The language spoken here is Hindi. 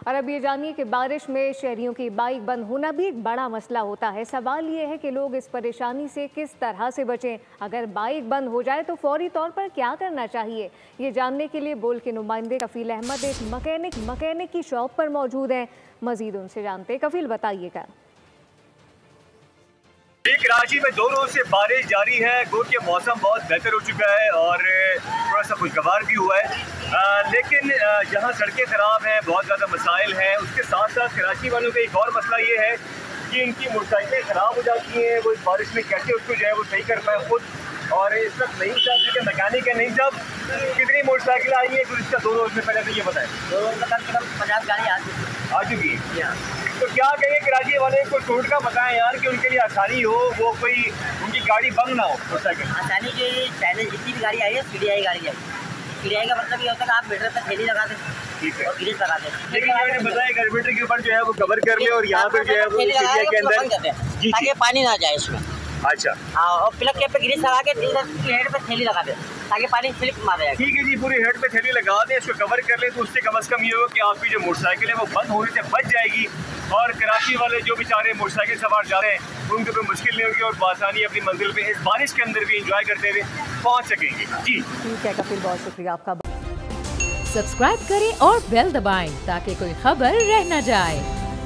और अब ये जानिए कि बारिश में शहरियों की बाइक बंद होना भी एक बड़ा मसला होता है। सवाल ये है कि लोग इस परेशानी से किस तरह से बचें। अगर बाइक बंद हो जाए तो फौरी तौर पर क्या करना चाहिए, ये जानने के लिए बोल के नुमाइंदे कफील अहमद एक मैकेनिक की शॉप पर मौजूद हैं। मजीद उनसे जानते। कफील, बताइएगा। कराची में 2 रोज से बारिश जारी है। गो के मौसम बहुत बेहतर हो चुका है और थोड़ा सा खुशगवार भी हुआ है, लेकिन जहाँ सड़कें ख़राब हैं, बहुत ज़्यादा मसाइल हैं। उसके साथ साथ कराची वालों का एक और मसला ये है कि इनकी मोटरसाइकिलें ख़राब हो जाती हैं। वो इस बारिश में कैसे उसको जो है वो सही कर पाए खुद। और इस वक्त नहीं साहब के मैकेनिक है। नहीं साहब, कितनी मोटरसाइकिल आई है इसका 2 रोज में? पहले तो ये बताएं। 2 रोज में कम से कम 50 गाड़ी आ चुकी है। तो क्या कहेंगे कराची वाले को टूट का बताएं यार कि उनके लिए आसानी हो, वो कोई उनकी गाड़ी बंद ना हो। मोटरसाइकिल आसानी के पहले जितनी भी गाड़ी आई है सीडीआई गाड़ी आई। सीडीआई का मतलब ये होता है कि आप मीटर पर थैली लगा दें, ठीक है, और ग्रीस लगा दें। लेकिन मैंने बताया कार्बोरेटर के ऊपर जो है वो कवर कर ले और यहाँ पर जो है वो सीडीआई के अंदर ताकि पानी ना जाए इसमें। अच्छा, और प्लग कैप पे ग्रीस लगा के हेड पे थैली लगा दे ताकि पानी स्लिप मारे। ठीक है जी, पूरी हेड पे थैली लगा दें, इसको कवर कर ले, तो उससे कम से कम ये हो कि आपकी जो मोटरसाइकिल है वो बंद होने से बच जाएगी। और कराची वाले जो बेचारे मोटरसाइकिल सवार जा रहे हैं उनके कोई मुश्किल नहीं होगी और बासानी अपनी मंजिल पे इस बारिश के अंदर भी इंजॉय करते हुए पहुंच सकेंगे। जी ठीक है कपिल, बहुत शुक्रिया आपका। सब्सक्राइब करें और बेल दबाएं ताकि कोई खबर रह न जाए।